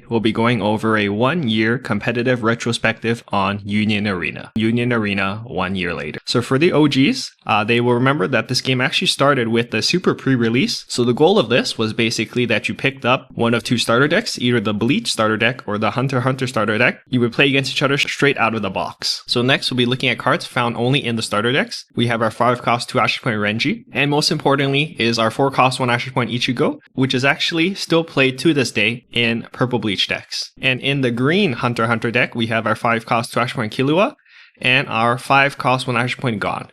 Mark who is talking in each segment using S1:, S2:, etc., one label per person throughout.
S1: We'll be going over a 1-year competitive retrospective on Union Arena. Union Arena 1 year later. So for the OGs, they will remember that this game actually started with the Super pre-release. So the goal of this was basically that you picked up one of two starter decks, either the Bleach starter deck or the Hunter x Hunter starter deck. You would play against each other straight out of the box. So next we'll be looking at cards found only in the starter decks. We have our 5-cost 2 action point Renji, and most importantly is our 4-cost 1 action point Ichigo, which is actually still played to this day in purple Bleach decks. And in the green Hunter x Hunter deck, we have our 5-cost 2 action point Killua and our 5-cost 1 action point Gon.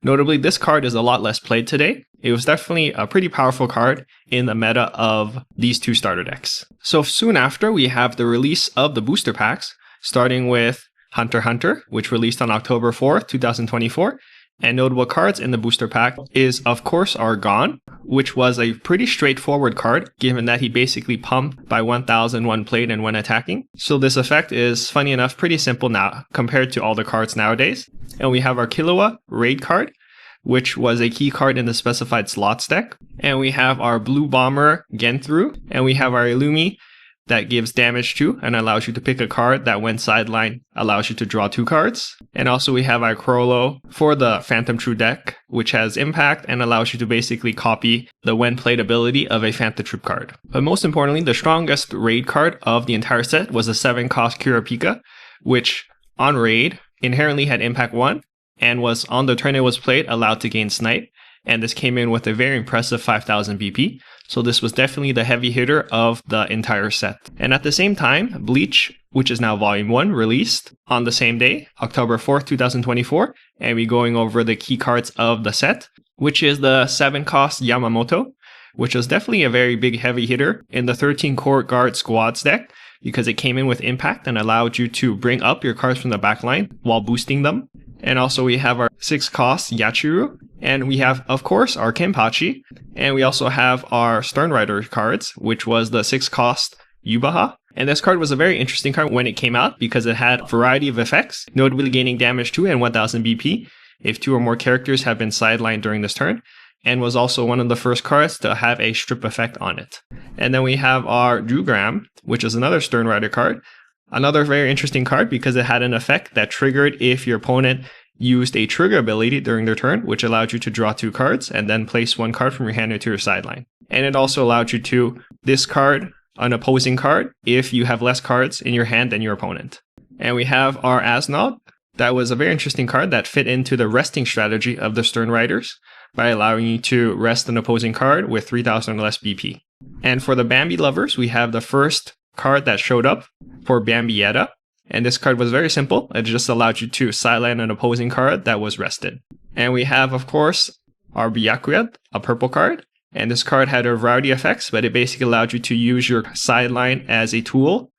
S1: Notably, this card is a lot less played today. It was definitely a pretty powerful card in the meta of these two starter decks. So soon after, we have the release of the booster packs, starting with Hunter x Hunter, which released on October 4th, 2024. And notable cards in the booster pack is, of course, our Gon, which was a pretty straightforward card, given that he basically pumped by 1,000 when played and when attacking. So this effect is, funny enough, pretty simple now, compared to all the cards nowadays. And we have our Killua Raid card, which was a key card in the specified slots deck. And we have our Blue Bomber Genthru, and we have our Illumi, that gives damage to and allows you to pick a card that when sidelined allows you to draw 2 cards. And also we have our Crollo for the Phantom Troop deck, which has impact and allows you to basically copy the when played ability of a Phantom Troop card. But most importantly, the strongest raid card of the entire set was a 7-cost Kurapika, which on raid inherently had impact 1 and was on the turn it was played allowed to gain snipe. And this came in with a very impressive 5,000 BP. So this was definitely the heavy hitter of the entire set. And at the same time, Bleach, which is now Volume 1, released on the same day, October 4th, 2024. And we're going over the key cards of the set, which is the 7-cost Yamamoto, which was definitely a very big heavy hitter in the 13 Court Guard Squads deck, because it came in with impact and allowed you to bring up your cards from the backline while boosting them. And also we have our 6-cost Yachiru, and we have, of course, our Kenpachi, and we also have our Stern Rider cards, which was the 6-cost Yubaha. And this card was a very interesting card when it came out because it had a variety of effects, notably gaining damage 2 and 1000 BP if 2 or more characters have been sidelined during this turn, and was also one of the first cards to have a strip effect on it. And then we have our Drugram, which is another Stern Rider card. Another very interesting card because it had an effect that triggered if your opponent used a trigger ability during their turn, which allowed you to draw 2 cards and then place 1 card from your hand into your sideline. And it also allowed you to discard an opposing card if you have less cards in your hand than your opponent. And we have our Asnod. That was a very interesting card that fit into the resting strategy of the Stern Riders by allowing you to rest an opposing card with 3,000 or less BP. And for the Bambi lovers, we have the first card that showed up for Bambietta, and this card was very simple. It just allowed you to sideline an opposing card that was rested. And we have, of course, our Byakuya, a purple card, and this card had a variety of effects, but it basically allowed you to use your sideline as a tool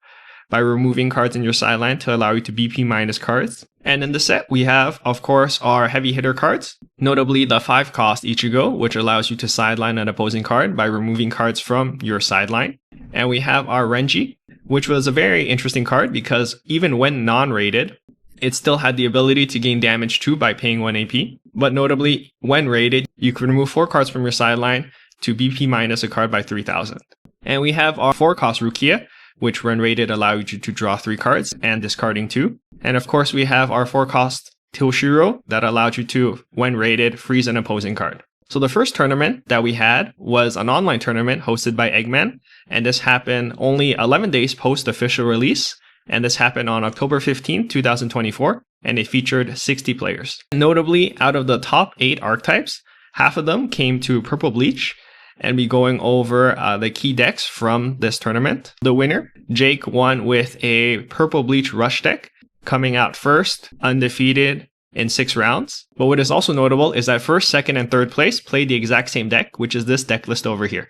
S1: by removing cards in your sideline to allow you to BP minus cards. And in the set, we have, of course, our heavy hitter cards, notably the 5-cost Ichigo, which allows you to sideline an opposing card by removing cards from your sideline. And we have our Renji, which was a very interesting card because even when non-rated, it still had the ability to gain damage 2 by paying 1 AP. But notably, when rated, you could remove 4 cards from your sideline to BP minus a card by 3,000. And we have our 4-cost Rukia, which when rated allowed you to draw 3 cards and discarding 2. And of course, we have our 4-cost Toshiro that allowed you to, when rated, freeze an opposing card. So the first tournament that we had was an online tournament hosted by Eggman, and this happened only 11 days post official release, and this happened on October 15, 2024, and it featured 60 players. Notably, out of the top 8 archetypes, half of them came to Purple Bleach, and be going over the key decks from this tournament. The winner, Jake, won with a Purple Bleach Rush deck, coming out first, undefeated, in 6 rounds. But what is also notable is that first, second, and third place played the exact same deck, which is this deck list over here.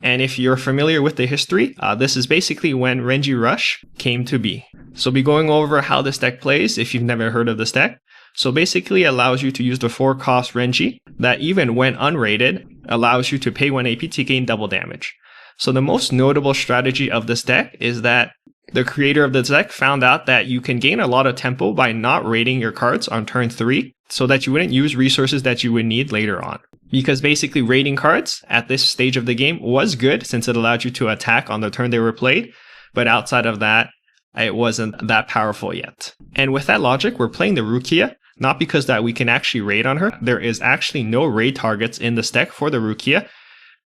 S1: And if you're familiar with the history, this is basically when Renji Rush came to be. So be going over how this deck plays if you've never heard of this deck. So basically allows you to use the 4-cost Renji that even when unrated, allows you to pay 1 AP to gain double damage. So the most notable strategy of this deck is that the creator of the deck found out that you can gain a lot of tempo by not raiding your cards on turn 3 so that you wouldn't use resources that you would need later on. Because basically raiding cards at this stage of the game was good since it allowed you to attack on the turn they were played, but outside of that, it wasn't that powerful yet. And with that logic, we're playing the Rukia, not because that we can actually raid on her. There is actually no raid targets in this deck for the Rukia.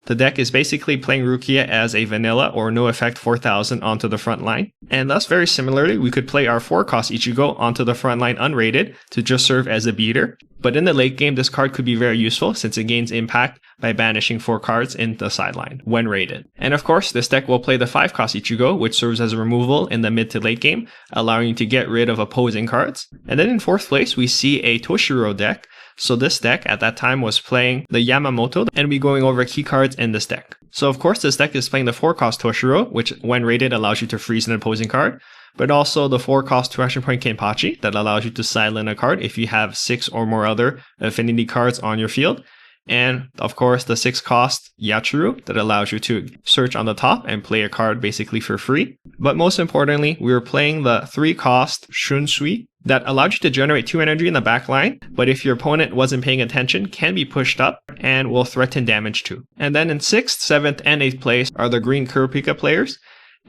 S1: The deck is basically playing Rukia as a vanilla or no effect 4000 onto the front line. And thus, very similarly, we could play our 4-cost Ichigo onto the front line unrated to just serve as a beater. But in the late game, this card could be very useful since it gains impact by banishing 4 cards in the sideline when raided. And of course, this deck will play the 5-cost Ichigo, which serves as a removal in the mid to late game, allowing you to get rid of opposing cards. And then in 4th place, we see a Toshiro deck. So this deck at that time was playing the Yamamoto, and we'll be going over key cards in this deck. So of course this deck is playing the 4-cost Toshiro, which when raided allows you to freeze an opposing card, but also the 4-cost 2 action point Kenpachi that allows you to silent a card if you have 6 or more other affinity cards on your field. And of course the 6-cost Yachuru that allows you to search on the top and play a card basically for free. But most importantly, we were playing the 3-cost Shunsui that allowed you to generate 2 energy in the back line, but if your opponent wasn't paying attention, can be pushed up and will threaten damage too. And then in 6th, 7th, and 8th place are the green Kurapika players,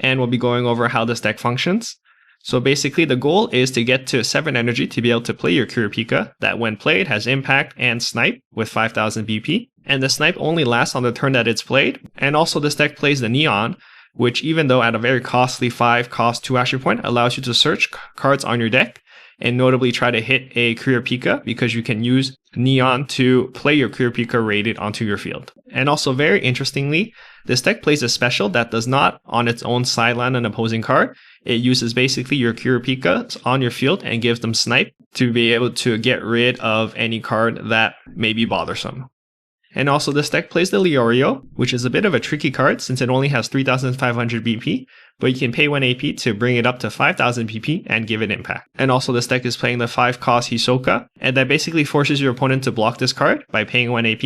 S1: and we'll be going over how this deck functions. So basically the goal is to get to 7 energy to be able to play your Kurapika that when played has impact and snipe with 5000 BP. And the snipe only lasts on the turn that it's played. And also this deck plays the Neon, which even though at a very costly 5-cost 2 action point allows you to search cards on your deck and notably try to hit a Kurapika because you can use Neon to play your Kurapika rated onto your field. And also very interestingly, this deck plays a special that does not on its own sideline an opposing card. It uses basically your Kurapika on your field and gives them snipe to be able to get rid of any card that may be bothersome. And also this deck plays the Leorio, which is a bit of a tricky card since it only has 3500 BP, but you can pay 1 AP to bring it up to 5000 BP and give it impact. And also this deck is playing the 5-cost Hisoka, and that basically forces your opponent to block this card by paying 1 AP.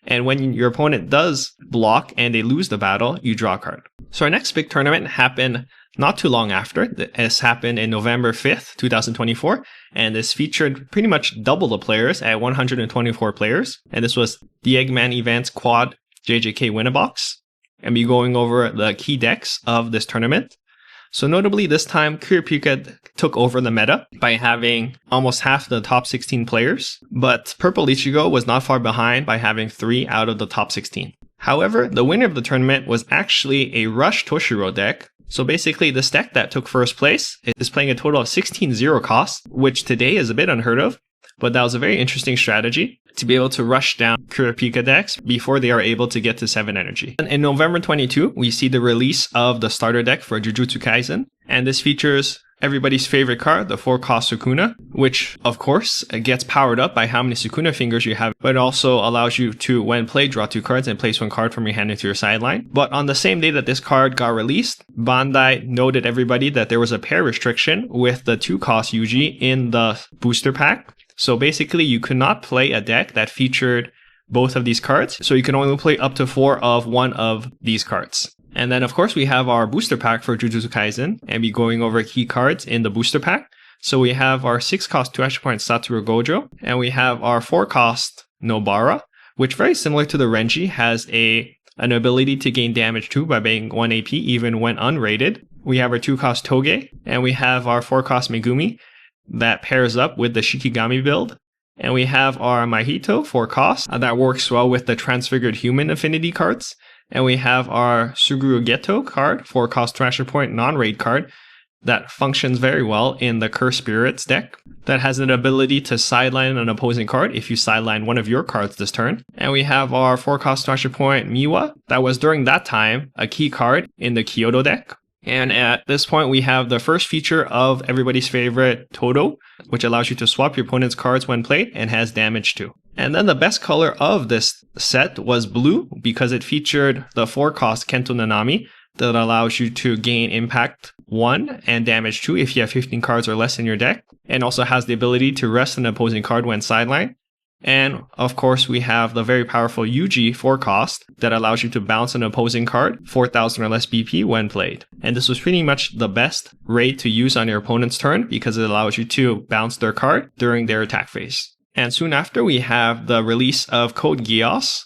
S1: And when your opponent does block and they lose the battle, you draw a card. So our next big tournament happened not too long after. This happened in November 5th, 2024, and this featured pretty much double the players at 124 players. And this was the Eggman Events Quad JJK Winnabox. And be going over the key decks of this tournament. So notably this time, Kurapika took over the meta by having almost half the top 16 players, but Purple Ichigo was not far behind by having 3 out of the top 16. However, the winner of the tournament was actually a Rush Toshiro deck. So basically this deck that took first place is playing a total of 16 0 costs, which today is a bit unheard of, but that was a very interesting strategy to be able to rush down Kurapika decks before they are able to get to 7 energy. And in November 22, we see the release of the starter deck for Jujutsu Kaisen, and this features everybody's favorite card, the 4-cost Sukuna, which of course gets powered up by how many Sukuna fingers you have, but also allows you to, when played, draw 2 cards and place 1 card from your hand into your sideline. But on the same day that this card got released, Bandai noted everybody that there was a pair restriction with the 2-cost Yuji in the booster pack. So basically you could not play a deck that featured both of these cards, so you can only play up to 4 of one of these cards. And then of course we have our booster pack for Jujutsu Kaisen and be going over key cards in the booster pack. So we have our 6-cost 2 action point Satoru Gojo, and we have our 4-cost Nobara, which very similar to the Renji has an ability to gain damage too by paying 1 AP even when unrated. We have our 2-cost Toge, and we have our 4-cost Megumi that pairs up with the Shikigami build. And we have our Mahito 4-cost that works well with the Transfigured Human affinity cards. And we have our Suguru Geto card, 4-cost 2 action point non-raid card that functions very well in the Curse Spirits deck that has an ability to sideline an opposing card if you sideline one of your cards this turn. And we have our 4-cost 2 action point Miwa that was during that time a key card in the Kyoto deck. And at this point, we have the first feature of everybody's favorite Todo, which allows you to swap your opponent's cards when played and has damage too. And then the best color of this set was blue because it featured the 4-cost Kento Nanami that allows you to gain impact 1 and damage 2 if you have 15 cards or less in your deck, and also has the ability to rest an opposing card when sidelined. And of course, we have the very powerful Yuji 4-cost that allows you to bounce an opposing card 4000 or less BP when played. And this was pretty much the best raid to use on your opponent's turn because it allows you to bounce their card during their attack phase. And soon after, we have the release of Code Geass,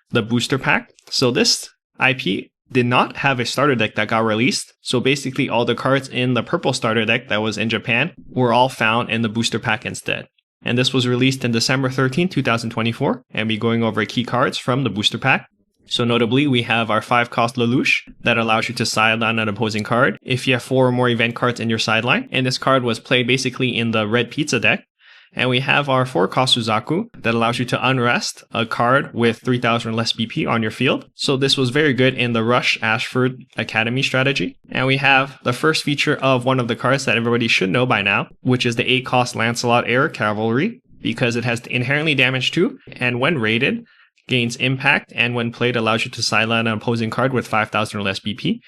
S1: the booster pack. So this IP did not have a starter deck that got released. So basically all the cards in the purple starter deck that was in Japan were all found in the booster pack instead. And this was released in December 13, 2024, and we're going over key cards from the booster pack. So notably, we have our 5-cost Lelouch that allows you to sideline an opposing card if you have 4 or more event cards in your sideline. And this card was played basically in the red pizza deck. And we have our 4-cost Suzaku that allows you to unrest a card with 3,000 or less BP on your field. So this was very good in the Rush Ashford Academy strategy. And we have the first feature of one of the cards that everybody should know by now, which is the 8-cost Lancelot Air Cavalry, because it has inherently damage 2, and when rated, gains impact, and when played allows you to sideline an opposing card with 5,000 or less BP.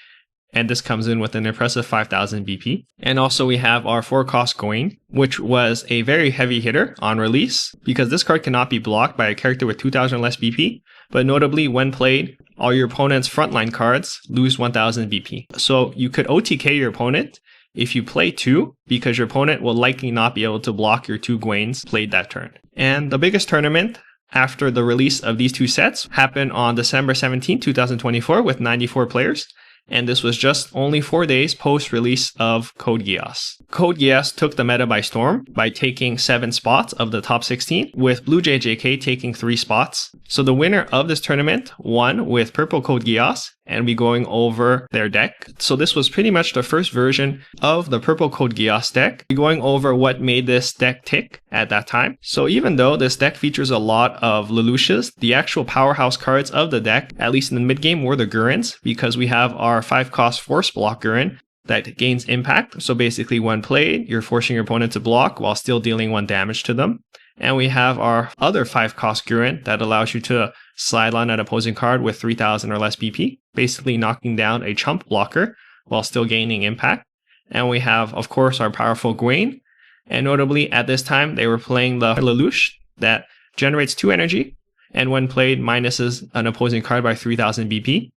S1: And this comes in with an impressive 5,000 BP. And also we have our 4-cost Gawain, which was a very heavy hitter on release, because this card cannot be blocked by a character with 2,000 or less BP. But notably, when played, all your opponent's frontline cards lose 1,000 BP. So you could OTK your opponent if you play 2, because your opponent will likely not be able to block your 2 Gawains played that turn. And the biggest tournament after the release of these 2 sets happened on December 17, 2024 with 94 players. And this was just only 4 days post-release of Code Geass. Code Geass took the meta by storm by taking 7 spots of the top 16, with Blue JJK taking 3 spots. So the winner of this tournament won with Purple Code Geass, and we're going over their deck. So this was pretty much the first version of the Purple Code Geass deck. We're going over what made this deck tick at that time. So even though this deck features a lot of Lelouches, the actual powerhouse cards of the deck, at least in the mid game, were the Gurrens, because we have our 5-cost Force Block Gurren that gains impact. So basically when played, you're forcing your opponent to block while still dealing 1 damage to them. And we have our other 5-cost Gurren that allows you to sideline an opposing card with 3,000 or less BP, basically knocking down a chump blocker while still gaining impact. And we have, of course, our powerful Gawain. And notably, at this time, they were playing the Lelouch that generates 2 energy, and when played, minuses an opposing card by 3,000 BP.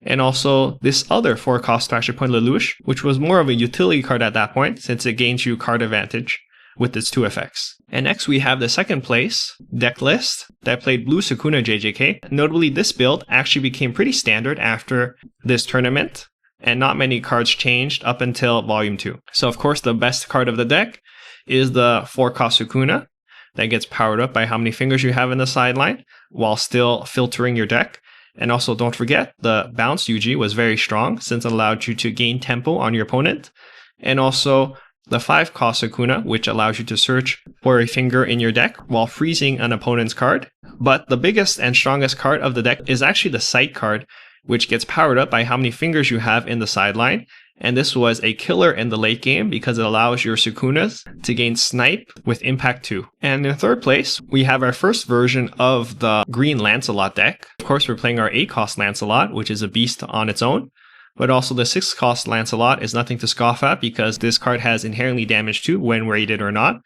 S1: And also this other 4-cost Thrasher Point Lelouch, which was more of a utility card at that point, since it gains you card advantage with its 2 effects. And next we have the second place deck list that played Blue Sukuna JJK. Notably, this build actually became pretty standard after this tournament, and not many cards changed up until Volume 2. So of course the best card of the deck is the 4-cost Sukuna that gets powered up by how many fingers you have in the sideline while still filtering your deck. And also don't forget, the bounce Yuji was very strong since it allowed you to gain tempo on your opponent. And also the 5-cost Sukuna, which allows you to search for a finger in your deck while freezing an opponent's card. But the biggest and strongest card of the deck is actually the Sight card, which gets powered up by how many fingers you have in the sideline. And this was a killer in the late game because it allows your Sukunas to gain Snipe with Impact 2. And in third place, we have our first version of the green Lancelot deck. Of course, we're playing our 8-cost Lancelot, which is a beast on its own. But also the 6-cost Lancelot is nothing to scoff at because this card has inherently damage 2 when rated or not,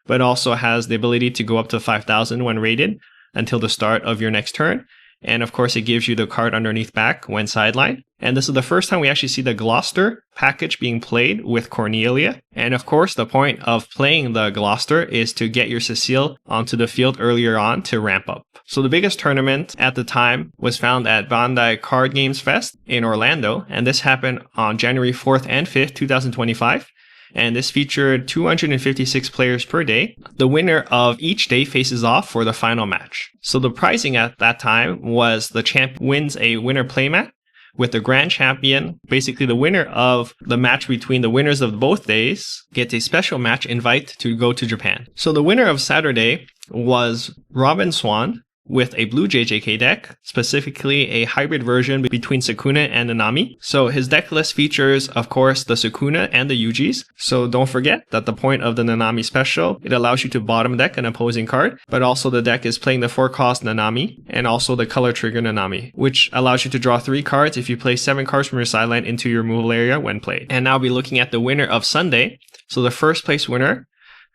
S1: but also has the ability to go up to 5,000 when rated until the start of your next turn. And of course, it gives you the card underneath back when sidelined. And this is the first time we actually see the Gloucester package being played with Cornelia. And of course, the point of playing the Gloucester is to get your Cecile onto the field earlier on to ramp up. So the biggest tournament at the time was found at Bandai Card Games Fest in Orlando. And this happened on January 4th and 5th, 2025. And this featured 256 players per day. The winner of each day faces off for the final match. So the pricing at that time was the champ wins a winner playmat, with the grand champion, basically the winner of the match between the winners of both days, gets a special match invite to go to Japan. So the winner of Saturday was Robin Swan, with a blue JJK deck, specifically a hybrid version between Sukuna and Nanami. So his deck list features, of course, the Sukuna and the Yujis. So don't forget that the point of the Nanami special, it allows you to bottom deck an opposing card, but also the deck is playing the 4-cost Nanami and also the color trigger Nanami, which allows you to draw 3 cards if you play 7 cards from your sideline into your removal area when played. And now we'll be looking at the winner of Sunday. So the first place winner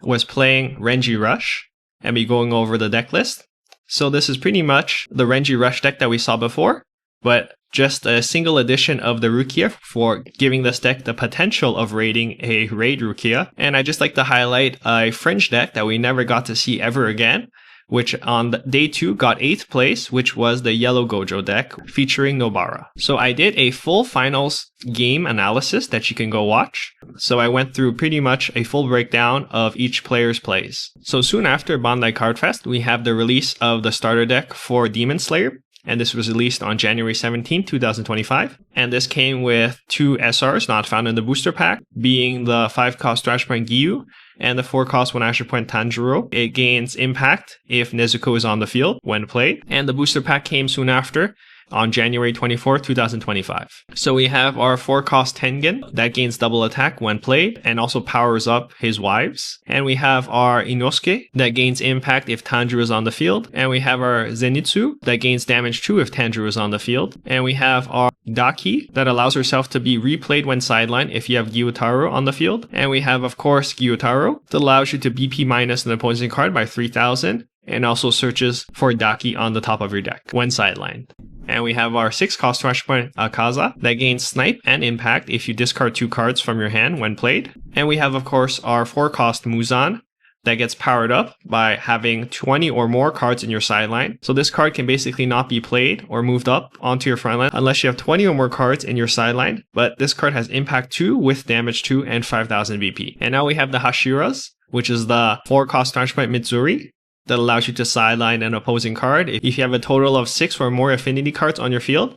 S1: was playing Renji Rush, and be going over the deck list. So this is pretty much the Renji Rush deck that we saw before, but just a single edition of the Rukia for giving this deck the potential of raiding a raid Rukia. And I just like to highlight a fringe deck that we never got to see ever again, which on day 2 got 8th place, which was the Yellow Gojo deck featuring Nobara. So I did a full finals game analysis that you can go watch. So I went through pretty much a full breakdown of each player's plays. So soon after Bandai Card Fest, we have the release of the starter deck for Demon Slayer. And this was released on January 17, 2025. And this came with 2 SRs not found in the booster pack, being the 5-cost Thrash Point Gyu and the 4-cost 1 Action Point Tanjiro. It gains impact if Nezuko is on the field when played. And the booster pack came soon after, on January 24, 2025. So we have our 4-cost Tengen that gains double attack when played and also powers up his wives. And we have our Inosuke that gains impact if Tanjiro is on the field. And we have our Zenitsu that gains damage too if Tanjiro is on the field. And we have our Daki that allows herself to be replayed when sidelined if you have Gyutaro on the field. And we have, of course, Gyutaro that allows you to BP minus an opposing card by 3000 and also searches for Daki on the top of your deck when sidelined. And we have our 6-cost Thrash Point Akaza that gains Snipe and Impact if you discard 2 cards from your hand when played. And we have, of course, our 4-cost Muzan that gets powered up by having 20 or more cards in your sideline. So this card can basically not be played or moved up onto your front line unless you have 20 or more cards in your sideline. But this card has Impact 2 with Damage 2 and 5000 BP. And now we have the Hashiras, which is the 4-cost Thrash Point Mitsuri that allows you to sideline an opposing card if you have a total of 6 or more affinity cards on your field.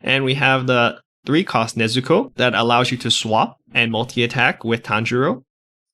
S1: And we have the 3-cost Nezuko that allows you to swap and multi-attack with Tanjiro.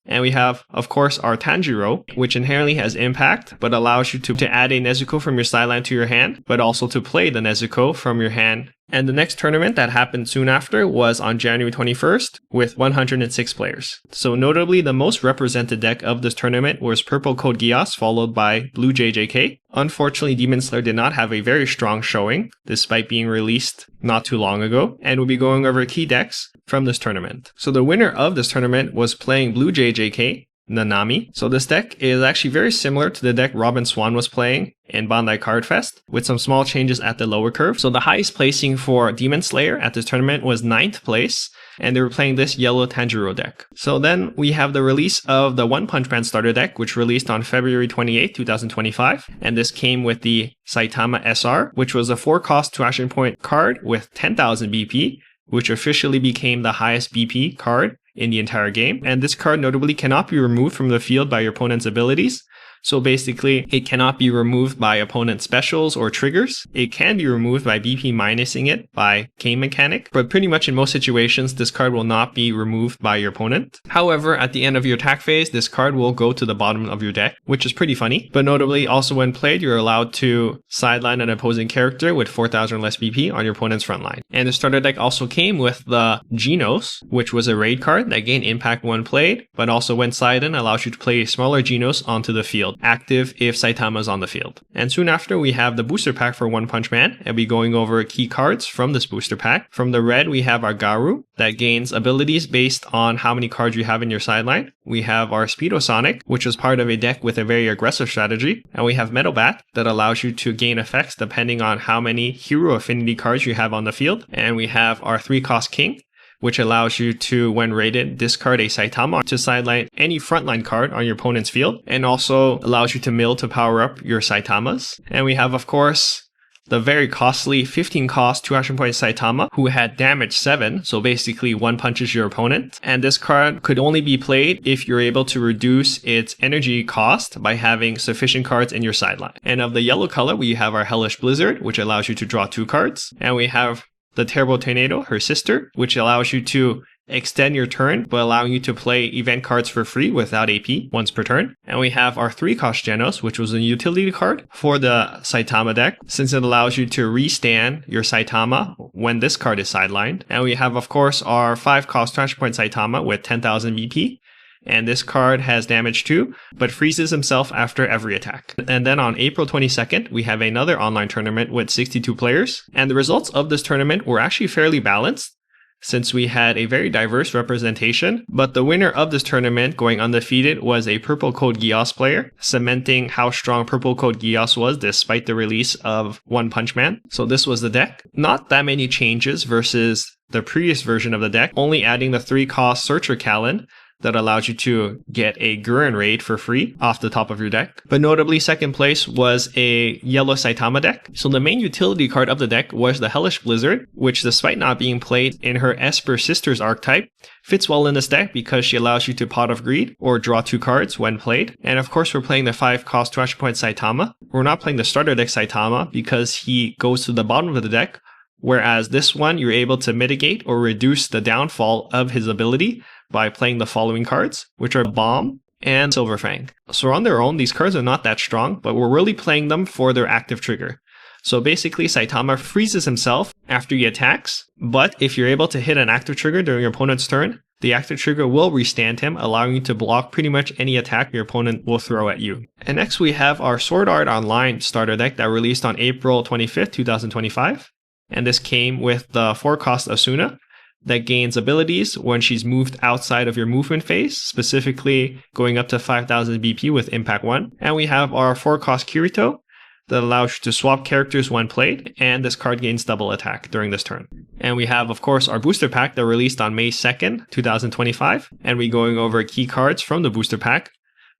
S1: And we have, of course, our Tanjiro, which inherently has impact, but allows you to add a Nezuko from your sideline to your hand, but also to play the Nezuko from your hand. And the next tournament that happened soon after was on January 21st with 106 players. So notably, the most represented deck of this tournament was Purple Code Geass, followed by Blue JJK. Unfortunately, Demon Slayer did not have a very strong showing, despite being released not too long ago, and we'll be going over key decks from this tournament. So the winner of this tournament was playing Blue JJK, Nanami. So this deck is actually very similar to the deck Robin Swan was playing in Bandai Card Fest, with some small changes at the lower curve. So the highest placing for Demon Slayer at this tournament was 9th place, and they were playing this yellow Tanjiro deck. So then we have the release of the One Punch Man starter deck, which released on February 28, 2025, and this came with the Saitama SR, which was a 4-cost 2 action point card with 10,000 BP, which officially became the highest BP card in the entire game. And this card notably cannot be removed from the field by your opponent's abilities. So basically, it cannot be removed by opponent specials or triggers. It can be removed by BP minusing it by game mechanic, but pretty much in most situations, this card will not be removed by your opponent. However, at the end of your attack phase, this card will go to the bottom of your deck, which is pretty funny. But notably, also when played, you're allowed to sideline an opposing character with 4,000 or less BP on your opponent's front line. And the starter deck also came with the Genos, which was a raid card that gained impact when played, but also when sidelined allows you to play a smaller Genos onto the field, active if Saitama is on the field. And soon after, we have the booster pack for One Punch Man, and we'll be going over key cards from this booster pack. From the red, we have our Garu that gains abilities based on how many cards you have in your sideline. We have our Speedo Sonic, which is part of a deck with a very aggressive strategy. And we have Metal Bat that allows you to gain effects depending on how many hero affinity cards you have on the field. And we have our 3-cost King, which allows you to, when raided, discard a Saitama to sideline any frontline card on your opponent's field, and also allows you to mill to power up your Saitamas. And we have, of course, the very costly 15-cost 2 action point Saitama, who had damage 7, so basically one punches your opponent. And this card could only be played if you're able to reduce its energy cost by having sufficient cards in your sideline. And of the yellow color, we have our Hellish Blizzard, which allows you to draw 2 cards. And we have the Terrible Tornado, her sister, which allows you to extend your turn, but allowing you to play event cards for free without AP once per turn. And we have our 3-cost Genos, which was a utility card for the Saitama deck, since it allows you to restand your Saitama when this card is sidelined. And we have, of course, our 5-cost Thrash Point Saitama with 10,000 BP. And this card has damage too, but freezes himself after every attack. And then on April 22nd, we have another online tournament with 62 players. And the results of this tournament were actually fairly balanced, since we had a very diverse representation. But the winner of this tournament, going undefeated, was a Purple Code Geass player, cementing how strong Purple Code Geass was despite the release of One Punch Man. So this was the deck. Not that many changes versus the previous version of the deck, only adding the 3-cost Searcher Callan that allows you to get a Gurren raid for free off the top of your deck. But notably, second place was a yellow Saitama deck. So the main utility card of the deck was the Hellish Blizzard, which despite not being played in her Esper Sisters archetype, fits well in this deck because she allows you to Pot of Greed or draw 2 cards when played. And of course, we're playing the 5 cost 2 action point Saitama. We're not playing the starter deck Saitama because he goes to the bottom of the deck, whereas this one, you're able to mitigate or reduce the downfall of his ability by playing the following cards, which are Bomb and Silverfang. So on their own, these cards are not that strong, but we're really playing them for their active trigger. So basically, Saitama freezes himself after he attacks, but if you're able to hit an active trigger during your opponent's turn, the active trigger will restand him, allowing you to block pretty much any attack your opponent will throw at you. And next we have our Sword Art Online starter deck that released on April 25th, 2025. And this came with the 4-cost Asuna that gains abilities when she's moved outside of your movement phase, specifically going up to 5000 BP with Impact 1. And we have our 4-cost Kirito that allows you to swap characters when played, and this card gains double attack during this turn. And we have, of course, our booster pack that released on May 2nd, 2025, and we're going over key cards from the booster pack,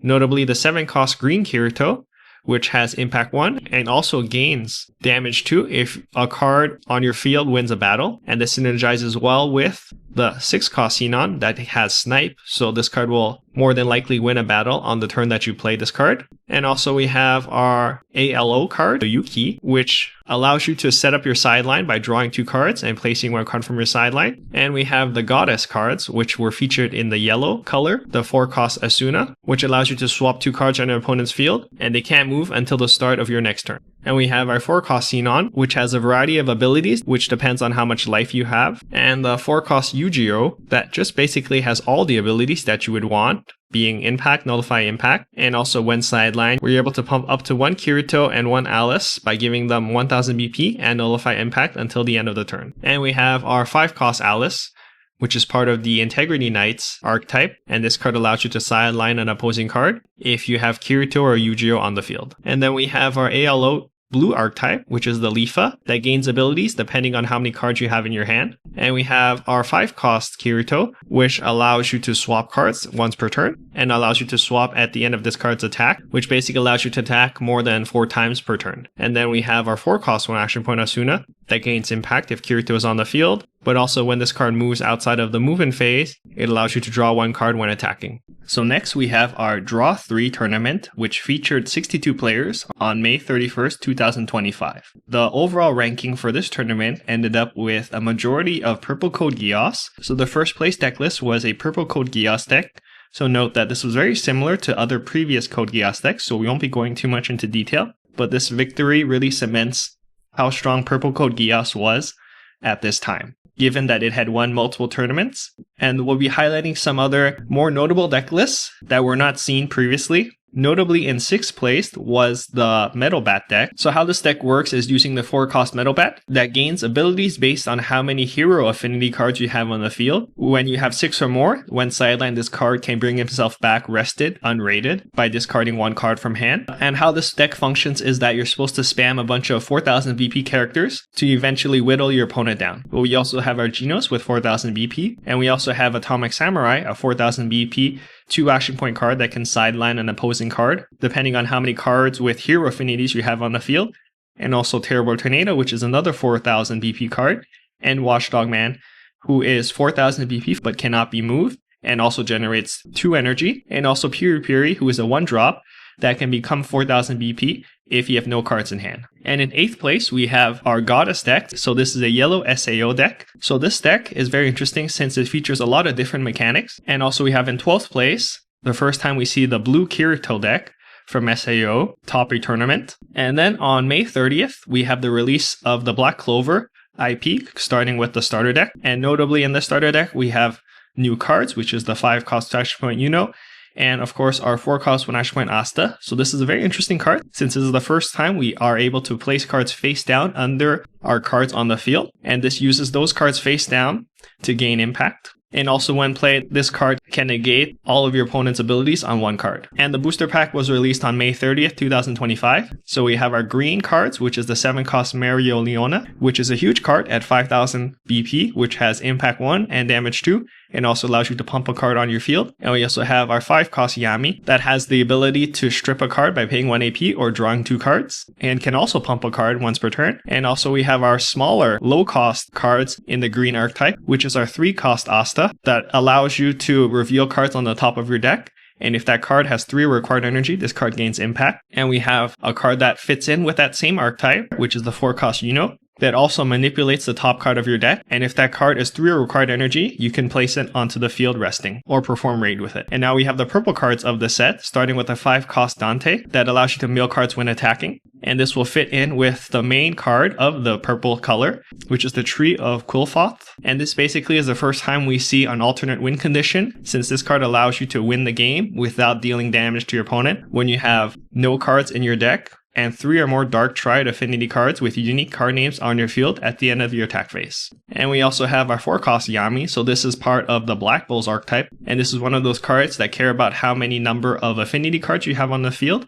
S1: notably the 7-cost green Kirito, which has Impact 1 and also gains damage 2 if a card on your field wins a battle. And this synergizes well with the 6-cost Sinon that has Snipe, so this card will more than likely win a battle on the turn that you play this card. And also we have our ALO card, the Yuki, which allows you to set up your sideline by drawing 2 cards and placing 1 card from your sideline. And we have the Goddess cards, which were featured in the yellow color, the 4-cost Asuna, which allows you to swap 2 cards on your opponent's field, and they can't move until the start of your next turn. And we have our 4-cost Sinon, which has a variety of abilities, which depends on how much life you have. And the 4-cost Yu-Gi-Oh! That just basically has all the abilities that you would want, being Impact, Nullify Impact, and also when sidelined, we're able to pump up to 1 Kirito and 1 Alice by giving them 1000 BP and Nullify Impact until the end of the turn. And we have our 5-cost Alice, which is part of the Integrity Knights archetype, and this card allows you to sideline an opposing card if you have Kirito or Yu-Gi-Oh! On the field. And then we have our ALO blue archetype, which is the Lifa, that gains abilities depending on how many cards you have in your hand. And we have our 5-cost Kirito, which allows you to swap cards once per turn, and allows you to swap at the end of this card's attack, which basically allows you to attack more than 4 times per turn. And then we have our 4-cost 1 action point Asuna, that gains impact if Kirito is on the field, but also when this card moves outside of the movement phase, it allows you to draw 1 card when attacking. So next we have our Draw 3 tournament, which featured 62 players on May 31st, 2025. The overall ranking for this tournament ended up with a majority of Purple Code Geass. So the first place deck list was a Purple Code Geass deck. So note that this was very similar to other previous Code Geass decks, so we won't be going too much into detail. But this victory really cements how strong Purple Code Geass was at this time, given that it had won multiple tournaments. And we'll be highlighting some other more notable deck lists that were not seen previously. Notably in 6th place was the Metal Bat deck. So how this deck works is using the 4-cost Metal Bat that gains abilities based on how many hero affinity cards you have on the field. When you have 6 or more, when sidelined, this card can bring himself back rested, unrated, by discarding 1 card from hand. And how this deck functions is that you're supposed to spam a bunch of 4000 BP characters to eventually whittle your opponent down. But we also have our Genos with 4000 BP, and we also have Atomic Samurai, a 4000 BP 2 action point card that can sideline an opposing card, depending on how many cards with hero affinities you have on the field. And also Terrible Tornado, which is another 4000 BP card, and Watchdog Man, who is 4000 BP but cannot be moved, and also generates 2 energy. And also Puri Puri, who is a 1-drop that can become 4000 BP if you have no cards in hand. And in 8th place, we have our Goddess deck. So this is a yellow SAO deck. So this deck is very interesting since it features a lot of different mechanics. And also we have in 12th place, the first time we see the blue Kirito deck from SAO, top a tournament. And then on May 30th, we have the release of the Black Clover IP, starting with the starter deck. And notably in the starter deck, we have new cards, which is the 5-cost action point Yuno, and of course our 4-cost 1 action point Asta. So this is a very interesting card since this is the first time we are able to place cards face down under our cards on the field. And this uses those cards face down to gain impact. And also when played, this card can negate all of your opponent's abilities on 1 card. And the booster pack was released on May 30th, 2025. So we have our green cards, which is the 7-cost Mario Leona, which is a huge card at 5000 BP, which has Impact 1 and Damage 2, and also allows you to pump a card on your field. And we also have our 5-cost Yami that has the ability to strip a card by paying 1 AP or drawing 2 cards, and can also pump a card once per turn. And also we have our smaller low-cost cards in the green archetype, which is our 3-cost Asta that allows you to reveal cards on the top of your deck. And if that card has 3 required energy, this card gains impact. And we have a card that fits in with that same archetype, which is the 4-cost Yuno, that also manipulates the top card of your deck. And if that card is 3 required energy, you can place it onto the field resting or perform raid with it. And now we have the purple cards of the set, starting with a 5-cost Dante that allows you to mill cards when attacking. And this will fit in with the main card of the purple color, which is the Tree of Qulfoth. And this basically is the first time we see an alternate win condition, since this card allows you to win the game without dealing damage to your opponent when you have no cards in your deck and 3 or more Dark Triad Affinity cards with unique card names on your field at the end of your attack phase. And we also have our 4-cost Yami, so this is part of the Black Bulls archetype, and this is one of those cards that care about how many number of affinity cards you have on the field.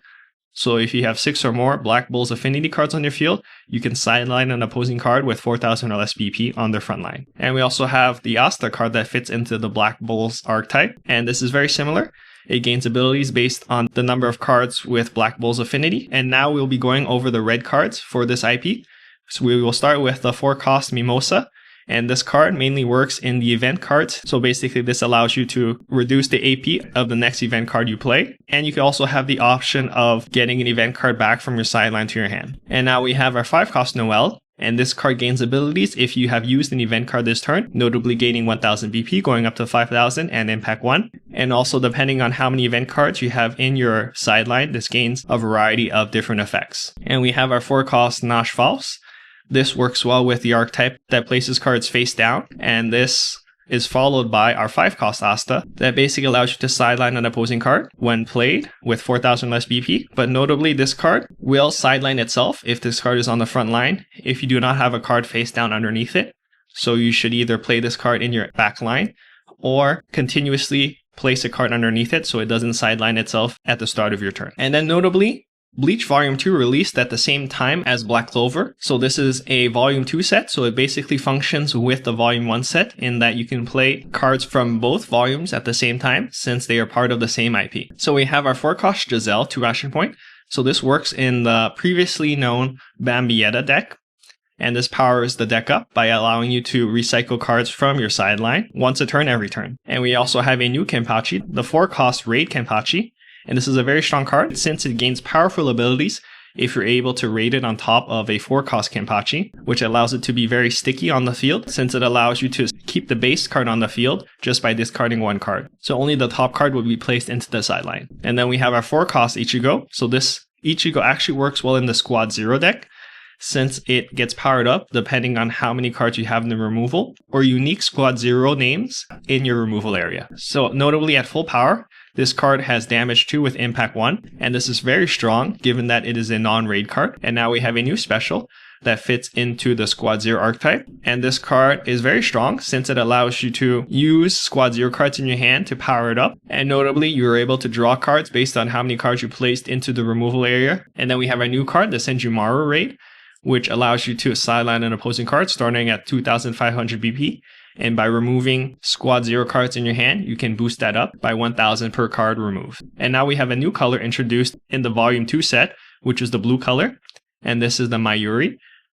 S1: So if you have 6 or more Black Bulls affinity cards on your field, you can sideline an opposing card with 4,000 or less BP on their front line. And we also have the Asta card that fits into the Black Bulls archetype, and this is very similar. It gains abilities based on the number of cards with Black Bull's affinity. And now we'll be going over the red cards for this IP. So we will start with the 4-cost Mimosa. And this card mainly works in the event cards. So basically this allows you to reduce the AP of the next event card you play. And you can also have the option of getting an event card back from your sideline to your hand. And now we have our 5-cost Noelle. And this card gains abilities if you have used an event card this turn, notably gaining 1000 BP, going up to 5000 and impact 1. And also depending on how many event cards you have in your sideline, this gains a variety of different effects. And we have our 4-cost Nash False. This works well with the archetype that places cards face down, and this is followed by our 5-cost Asta that basically allows you to sideline an opposing card when played with 4000 less BP. But notably, this card will sideline itself if this card is on the front line if you do not have a card face down underneath it. So you should either play this card in your back line or continuously place a card underneath it so it doesn't sideline itself at the start of your turn. And then notably, Bleach Volume 2 released at the same time as Black Clover. So this is a Volume 2 set, so it basically functions with the Volume 1 set in that you can play cards from both volumes at the same time since they are part of the same IP. So we have our 4-cost Giselle, 2 ration point. So this works in the previously known Bambietta deck. And this powers the deck up by allowing you to recycle cards from your sideline once a turn every turn. And we also have a new Kenpachi, the 4-cost Raid Kenpachi. And this is a very strong card since it gains powerful abilities if you're able to raid it on top of a 4-cost Kenpachi, which allows it to be very sticky on the field since it allows you to keep the base card on the field just by discarding 1 card. So only the top card will be placed into the sideline. And then we have our 4-cost Ichigo. So this Ichigo actually works well in the Squad 0 deck since it gets powered up depending on how many cards you have in the removal or unique Squad 0 names in your removal area. So notably at full power, this card has damage 2 with impact 1, and this is very strong given that it is a non-raid card. And now we have a new special that fits into the Squad 0 archetype. And this card is very strong since it allows you to use Squad 0 cards in your hand to power it up. And notably, you're able to draw cards based on how many cards you placed into the removal area. And then we have a new card, the Senjumaru Raid, which allows you to sideline an opposing card starting at 2500 BP. And by removing Squad 0 cards in your hand, you can boost that up by 1000 per card removed. And now we have a new color introduced in the Volume 2 set, which is the blue color. And this is the Mayuri.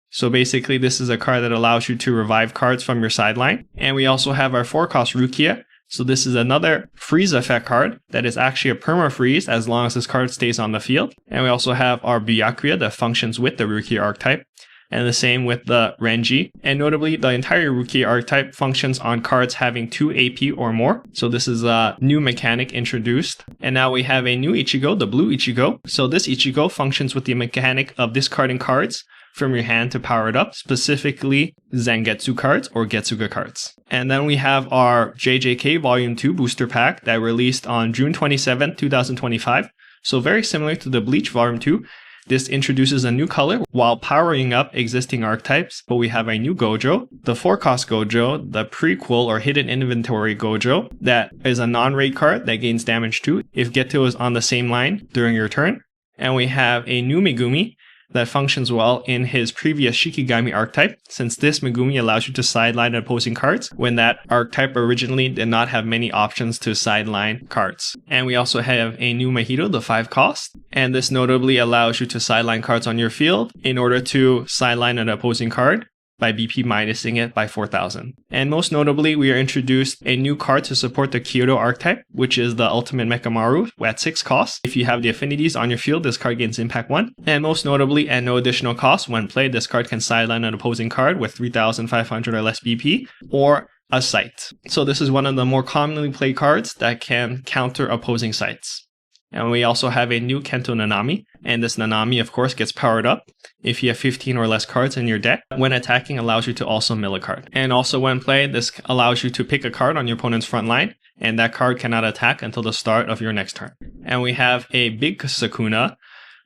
S1: So basically, this is a card that allows you to revive cards from your sideline. And we also have our 4-cost Rukia. So this is another freeze effect card that is actually a perma-freeze as long as this card stays on the field. And we also have our Byakuya that functions with the Rukia archetype. And the same with the Renji. And notably, the entire Rukia archetype functions on cards having 2 AP or more. So this is a new mechanic introduced. And now we have a new Ichigo, the blue Ichigo. So this Ichigo functions with the mechanic of discarding cards from your hand to power it up, specifically Zangetsu cards or Getsuga cards. And then we have our JJK Volume 2 booster pack that released on June 27, 2025. So very similar to the Bleach Volume 2. This introduces a new color while powering up existing archetypes, but we have a new Gojo, the 4-cost Gojo, the prequel or hidden inventory Gojo, that is a non-raid card that gains damage 2 if Geto is on the same line during your turn. And we have a new Megumi that functions well in his previous Shikigami archetype, since this Megumi allows you to sideline opposing cards when that archetype originally did not have many options to sideline cards. And we also have a new Mahito, the 5 cost, and this notably allows you to sideline cards on your field in order to sideline an opposing card by BP minusing it by 4,000. And most notably, we are introduced a new card to support the Kyoto archetype, which is the Ultimate Mechamaru at 6 cost. If you have the affinities on your field, this card gains impact 1. And most notably, at no additional cost, when played, this card can sideline an opposing card with 3,500 or less BP, or a sight. So this is one of the more commonly played cards that can counter opposing sights. And we also have a new Kento Nanami, and this Nanami of course gets powered up if you have 15 or less cards in your deck. When attacking, allows you to also mill a card. And also when played, this allows you to pick a card on your opponent's front line, and that card cannot attack until the start of your next turn. And we have a big Sukuna,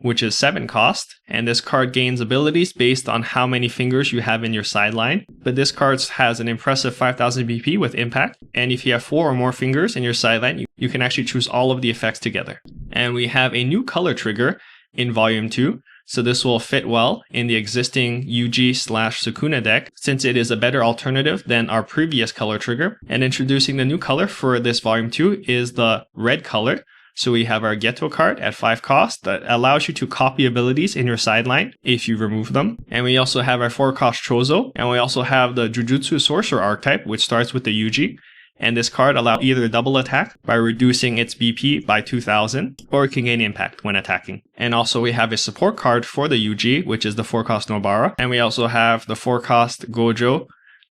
S1: which is 7 cost, and this card gains abilities based on how many fingers you have in your sideline. But this card has an impressive 5,000 BP with impact, and if you have 4 or more fingers in your sideline, you can actually choose all of the effects together. And we have a new color trigger in Volume 2, so this will fit well in the existing Yuji/Sukuna deck, since it is a better alternative than our previous color trigger. And introducing the new color for this Volume 2 is the red color. So we have our Geto card at 5 cost that allows you to copy abilities in your sideline if you remove them. And we also have our 4 cost Chozo, and we also have the Jujutsu Sorcerer archetype, which starts with the Yuji. And this card allows either double attack by reducing its BP by 2,000, or it can gain impact when attacking. And also we have a support card for the Yuji, which is the 4 cost Nobara. And we also have the 4 cost Gojo,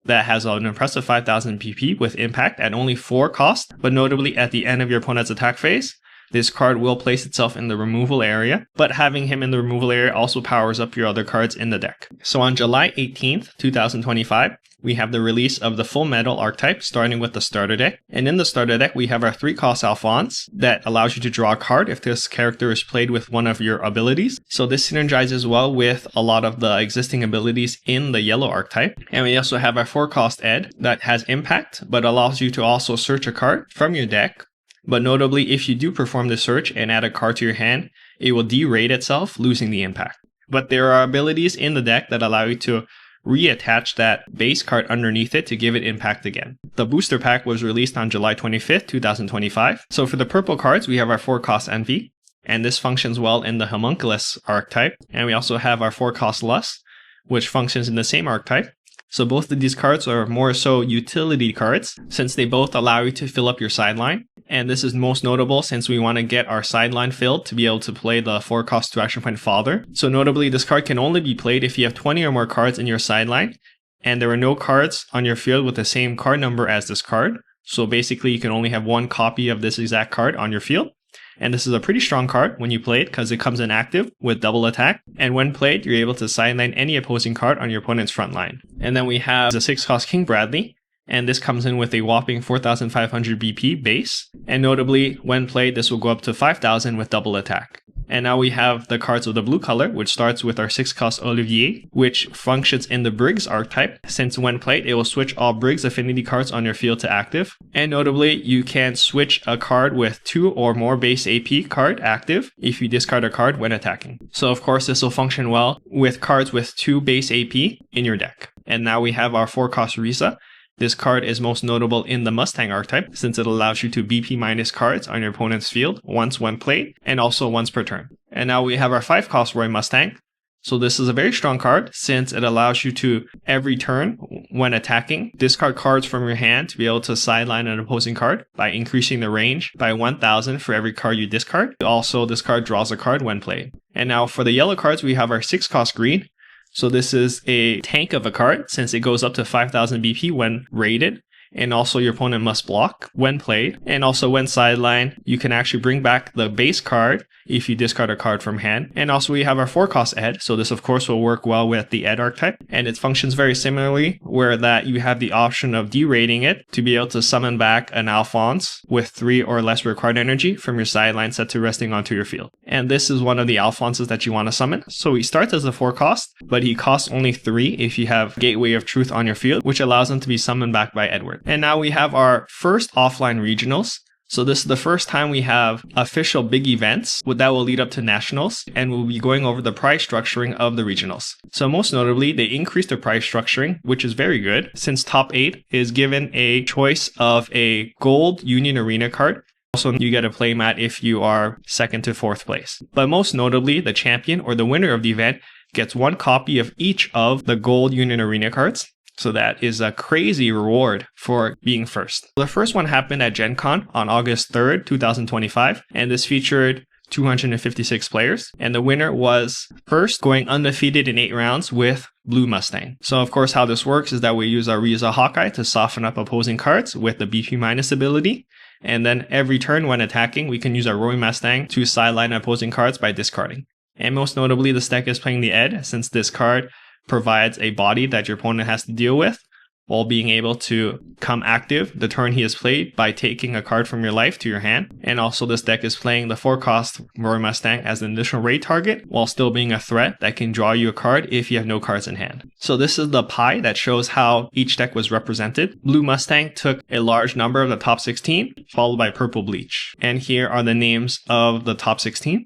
S1: that has an impressive 5,000 PP with impact at only 4 cost, but notably at the end of your opponent's attack phase. This card will place itself in the removal area, but having him in the removal area also powers up your other cards in the deck. So on July 18th, 2025, we have the release of the FullMetal archetype, starting with the starter deck. And in the starter deck, we have our 3 cost Alphonse that allows you to draw a card if this character is played with one of your abilities. So this synergizes well with a lot of the existing abilities in the yellow archetype. And we also have our 4 cost Ed that has impact, but allows you to also search a card from your deck. But notably, if you do perform the search and add a card to your hand, it will derate itself, losing the impact. But there are abilities in the deck that allow you to reattach that base card underneath it to give it impact again. The booster pack was released on July 25th, 2025. So for the purple cards, we have our 4 cost Envy, and this functions well in the Homunculus archetype. And we also have our 4 cost Lust, which functions in the same archetype. So both of these cards are more so utility cards, since they both allow you to fill up your sideline. And this is most notable since we want to get our sideline filled to be able to play the 4 cost 2 action point Father. So notably, this card can only be played if you have 20 or more cards in your sideline, and there are no cards on your field with the same card number as this card. So basically, you can only have 1 copy of this exact card on your field. And this is a pretty strong card when you play it because it comes in active with double attack. And when played, you're able to sideline any opposing card on your opponent's front line. And then we have the 6 cost King Bradley. And this comes in with a whopping 4,500 BP base. And notably, when played, this will go up to 5,000 with double attack. And now we have the cards of the blue color, which starts with our 6 cost Olivier, which functions in the Briggs archetype. Since when played, it will switch all Briggs affinity cards on your field to active. And notably, you can switch a card with 2 or more base AP card active if you discard a card when attacking. So of course, this will function well with cards with 2 base AP in your deck. And now we have our 4 cost Risa. This card is most notable in the Mustang archetype, since it allows you to BP minus cards on your opponent's field once when played, and also once per turn. And now we have our 5 cost Roy Mustang. So this is a very strong card, since it allows you to, every turn when attacking, discard cards from your hand to be able to sideline an opposing card by increasing the range by 1,000 for every card you discard. Also, this card draws a card when played. And now for the yellow cards, we have our 6 cost Green. So this is a tank of a card, since it goes up to 5,000 BP when rated. And also your opponent must block when played. And also when sidelined, you can actually bring back the base card if you discard a card from hand. And also we have our 4 cost Ed. So this of course will work well with the Ed archetype. And it functions very similarly, where that you have the option of derating it to be able to summon back an Alphonse with 3 or less required energy from your sideline set to resting onto your field. And this is one of the Alphonses that you want to summon. So he starts as a 4 cost, but he costs only 3 if you have Gateway of Truth on your field, which allows him to be summoned back by Edward. And now we have our first offline regionals. So this is the first time we have official big events that will lead up to nationals, and we'll be going over the prize structuring of the regionals. So most notably, they increased the prize structuring, which is very good, since top 8 is given a choice of a gold Union Arena card. Also, you get a playmat if you are 2nd to 4th place. But most notably, the champion or the winner of the event gets 1 copy of each of the gold Union Arena cards. So that is a crazy reward for being first. The first one happened at Gen Con on August 3rd, 2025, and this featured 256 players, and the winner was first, going undefeated in 8 rounds with Blue Mustang. So of course how this works is that we use our Riza Hawkeye to soften up opposing cards with the BP minus ability, and then every turn when attacking we can use our Rurouni Mustang to sideline opposing cards by discarding. And most notably, this deck is playing the Ed, since this card provides a body that your opponent has to deal with, while being able to come active the turn he has played by taking a card from your life to your hand. And also this deck is playing the 4-cost Rurouni Mustang as an additional raid target, while still being a threat that can draw you a card if you have no cards in hand. So this is the pie that shows how each deck was represented. Blue Mustang took a large number of the top 16, followed by Purple Bleach. And here are the names of the top 16.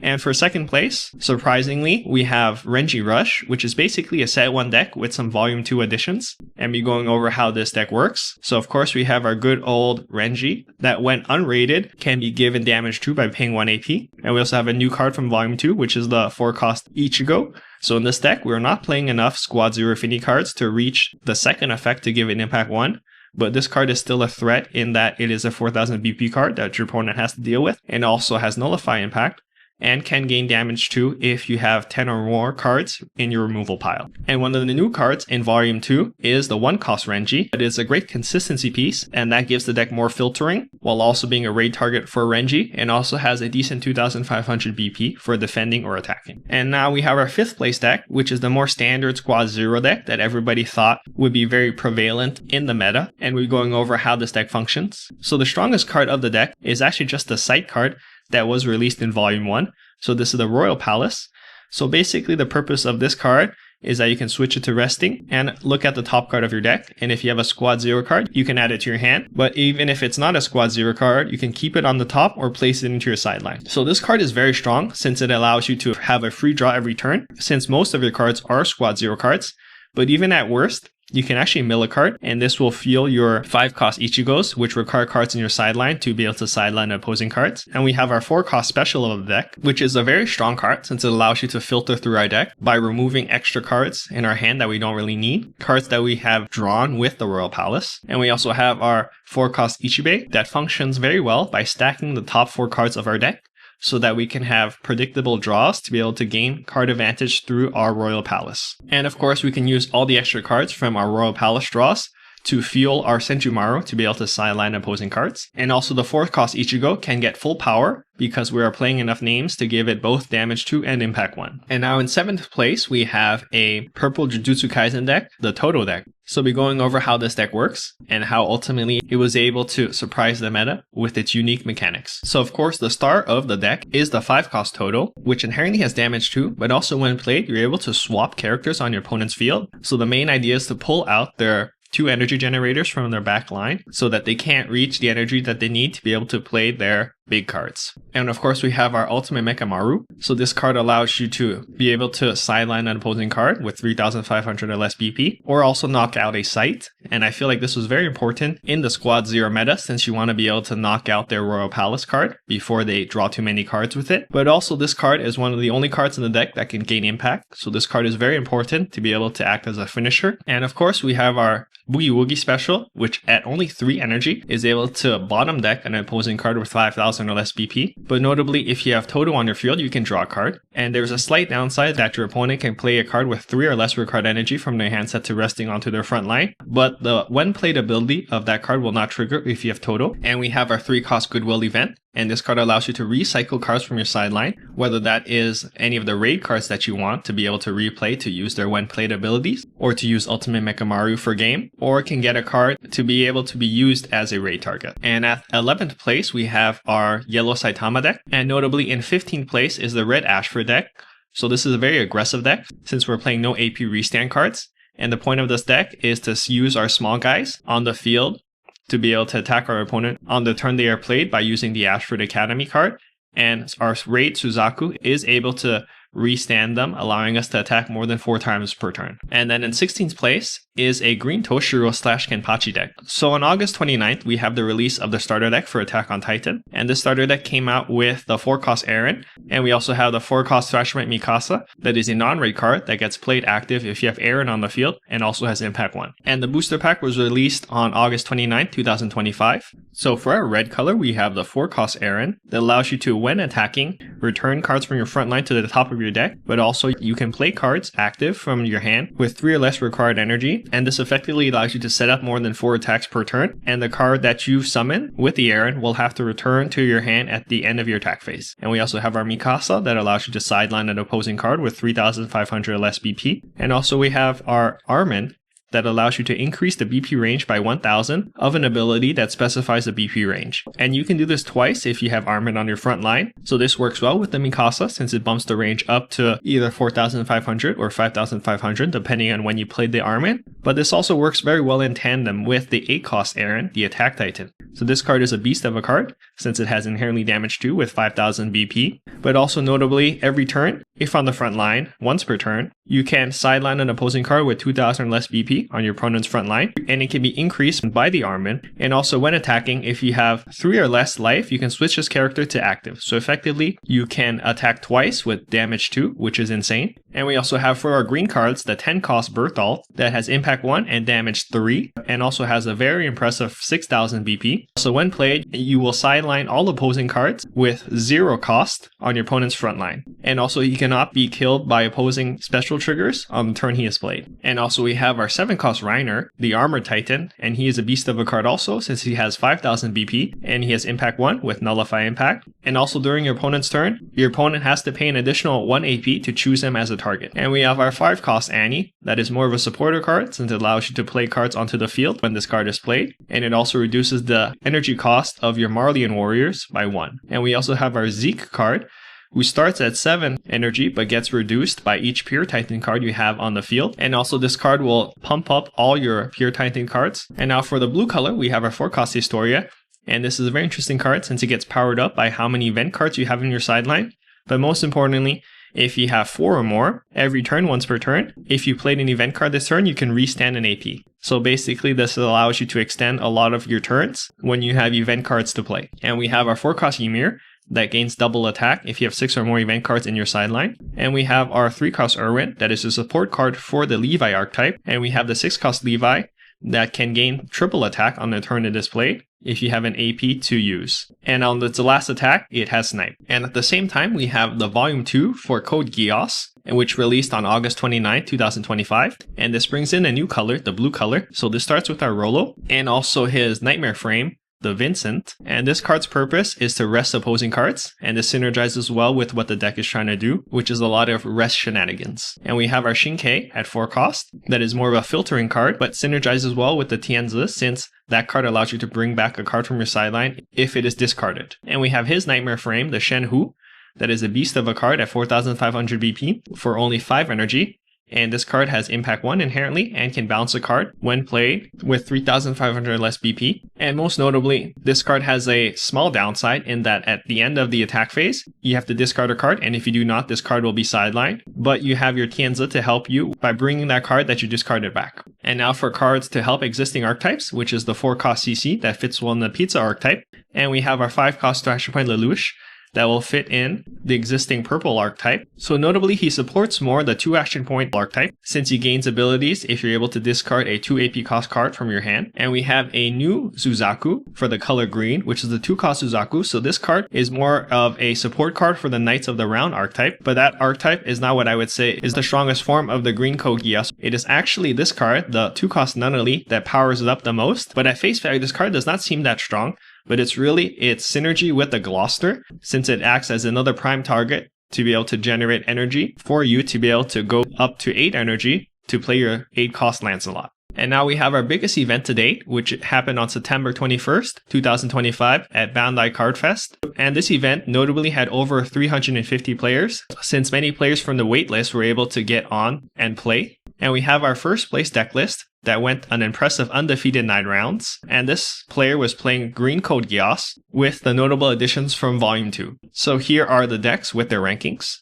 S1: And for second place, surprisingly, we have Renji Rush, which is basically a set 1 deck with some volume 2 additions, and be going over how this deck works. So of course we have our good old Renji that when unrated can be given damage to by paying 1 AP. And we also have a new card from volume 2, which is the 4-cost Ichigo. So in this deck, we're not playing enough Squad 0 affinity cards to reach the second effect to give it impact 1. But this card is still a threat in that it is a 4000 BP card that your opponent has to deal with, and also has nullify impact, and can gain damage too if you have 10 or more cards in your removal pile. And one of the new cards in Volume 2 is the 1-cost Renji. It is a great consistency piece, and that gives the deck more filtering, while also being a raid target for Renji, and also has a decent 2500 BP for defending or attacking. And now we have our 5th place deck, which is the more standard Squad 0 deck that everybody thought would be very prevalent in the meta, and we're going over how this deck functions. So the strongest card of the deck is actually just the sight card that was released in Volume 1. So this is the Royal Palace. So basically the purpose of this card is that you can switch it to resting and look at the top card of your deck. And if you have a Squad 0 card, you can add it to your hand. But even if it's not a Squad 0 card, you can keep it on the top or place it into your sideline. So this card is very strong since it allows you to have a free draw every turn, since most of your cards are Squad 0 cards. But even at worst, you can actually mill a card, and this will fuel your 5-cost Ichigos, which require cards in your sideline to be able to sideline opposing cards. And we have our 4-cost special of the deck, which is a very strong card since it allows you to filter through our deck by removing extra cards in our hand that we don't really need, cards that we have drawn with the Royal Palace. And we also have our 4-cost Ichibei that functions very well by stacking the top 4 cards of our deck, so that we can have predictable draws to be able to gain card advantage through our Royal Palace. And of course, we can use all the extra cards from our Royal Palace draws to fuel our Senjumaru to be able to sideline opposing cards. And also the 4th-cost Ichigo can get full power because we are playing enough names to give it both damage 2 and impact 1. And now in 7th place, we have a purple Jujutsu Kaisen deck, the Toto deck. So we'll be going over how this deck works and how ultimately it was able to surprise the meta with its unique mechanics. So of course, the star of the deck is the 5-cost Toto, which inherently has damage 2, but also when played, you're able to swap characters on your opponent's field. So the main idea is to pull out their 2 energy generators from their back line so that they can't reach the energy that they need to be able to play their big cards. And of course, we have our Ultimate Mechamaru. So this card allows you to be able to sideline an opposing card with 3,500 or less BP, or also knock out a sight. And I feel like this was very important in the Squad 0 meta, since you want to be able to knock out their Royal Palace card before they draw too many cards with it. But also this card is one of the only cards in the deck that can gain impact. So this card is very important to be able to act as a finisher. And of course, we have our Boogie Woogie special, which at only 3 energy is able to bottom deck an opposing card with 5,000 or less BP. But notably, if you have Toto on your field, you can draw a card. And there's a slight downside that your opponent can play a card with 3 or less card energy from their hand set to resting onto their front line. But the when played ability of that card will not trigger if you have Toto. And we have our 3-cost Goodwill event. And this card allows you to recycle cards from your sideline, whether that is any of the raid cards that you want to be able to replay to use their when played abilities, or to use Ultimate Mechamaru for game, or can get a card to be able to be used as a raid target. And at 11th place, we have our Yellow Saitama deck. And notably in 15th place is the Red Ashford deck. So this is a very aggressive deck since we're playing no AP restand cards. And the point of this deck is to use our small guys on the field to be able to attack our opponent on the turn they are played by using the Ashford Academy card. And our raid Suzaku is able to restand them, allowing us to attack more than 4 times per turn. And then in 16th place is a green Toshiro / Kenpachi deck. So on August 29th, we have the release of the starter deck for Attack on Titan. And this starter deck came out with the 4-cost Aaron. And we also have the 4-cost Flashpoint Mikasa that is a non-raid card that gets played active if you have Aaron on the field and also has Impact 1. And the booster pack was released on August 29th, 2025. So for our red color, we have the 4-cost Aaron that allows you to, when attacking, return cards from your front line to the top of your deck, but also you can play cards active from your hand with 3 or less required energy, and this effectively allows you to set up more than 4 attacks per turn, and the card that you summon with the Aaron will have to return to your hand at the end of your attack phase. And we also have our Mikasa that allows you to sideline an opposing card with 3,500 or less BP, and also we have our Armin that allows you to increase the BP range by 1000 of an ability that specifies the BP range. And you can do this twice if you have Armin on your front line. So this works well with the Mikasa since it bumps the range up to either 4500 or 5500 depending on when you played the Armin. But this also works very well in tandem with the 8-cost Aaron, the Attack Titan. So this card is a beast of a card since it has inherently damage 2 with 5000 BP. But also notably, every turn, if on the front line, once per turn, you can sideline an opposing card with 2000 or less BP on your opponent's front line, and it can be increased by the Armin. And also when attacking, if you have 3 or less life, you can switch this character to active. So effectively, you can attack twice with damage 2, which is insane. And we also have for our green cards, the 10-cost Berthold that has Impact 1 and damage 3, and also has a very impressive 6000 BP. So when played, you will sideline all opposing cards with 0 cost on your opponent's front line. And also he cannot be killed by opposing special triggers on the turn he is played. And also we have our 7-cost Reiner, the Armored Titan, and he is a beast of a card also since he has 5000 BP and he has Impact 1 with Nullify Impact. And also during your opponent's turn, your opponent has to pay an additional 1 AP to choose him as a target. And we have our 5-cost Annie, that is more of a supporter card since it allows you to play cards onto the field when this card is played. And it also reduces the energy cost of your Marleyan warriors by 1. And we also have our Zeke card, who starts at 7 energy but gets reduced by each Pure Titan card you have on the field. And also this card will pump up all your Pure Titan cards. And now for the blue color, we have our 4-cost Historia. And this is a very interesting card since it gets powered up by how many event cards you have in your sideline. But most importantly, if you have 4 or more, every turn, once per turn, if you played an event card this turn, you can restand an AP. So basically this allows you to extend a lot of your turns when you have event cards to play. And we have our 4-cost Ymir that gains double attack if you have 6 or more event cards in your sideline. And we have our 3-cost Erwin that is a support card for the Levi archetype. And we have the 6-cost Levi that can gain triple attack on the turn it is played if you have an AP to use. And on its last attack, it has Snipe. And at the same time, we have the Volume 2 for Code Geass, which released on August 29, 2025. And this brings in a new color, the blue color. So this starts with our Rolo and also his Nightmare Frame, the Vincent. And this card's purpose is to rest opposing cards, and this synergizes well with what the deck is trying to do, which is a lot of rest shenanigans. And we have our Shinkei at 4 cost, that is more of a filtering card, but synergizes well with the Tianzi since that card allows you to bring back a card from your sideline if it is discarded. And we have his Nightmare Frame, the Shenhu, that is a beast of a card at 4500 BP for only 5 energy. And this card has Impact 1 inherently and can bounce a card when played with 3,500 less BP. And most notably, this card has a small downside in that at the end of the attack phase, you have to discard a card, and if you do not, this card will be sidelined. But you have your Tianzi to help you by bringing that card that you discarded back. And now for cards to help existing archetypes, which is the 4-cost CC that fits well in the Pizza archetype. And we have our 5-cost Flashpoint Lelouch that will fit in the existing purple archetype. So notably, he supports more the 2 action point archetype since he gains abilities if you're able to discard a 2 AP cost card from your hand. And we have a new Suzaku for the color green, which is the 2-cost Suzaku. So this card is more of a support card for the Knights of the Round archetype, but that archetype is not what I would say is the strongest form of the green Code Geass. It is actually this card, the 2-cost Nunnery, that powers it up the most, but at face value, this card does not seem that strong. But it's really its synergy with the Gloucester, since it acts as another prime target to be able to generate energy for you to be able to go up to 8 energy to play your 8-cost Lancelot. And now we have our biggest event to date, which happened on September 21st, 2025 at Bandai Card Fest. And this event notably had over 350 players, since many players from the waitlist were able to get on and play. And we have our first place deck list that went an impressive undefeated 9 rounds, and this player was playing Green Code Geass with the notable additions from Volume 2. So here are the decks with their rankings.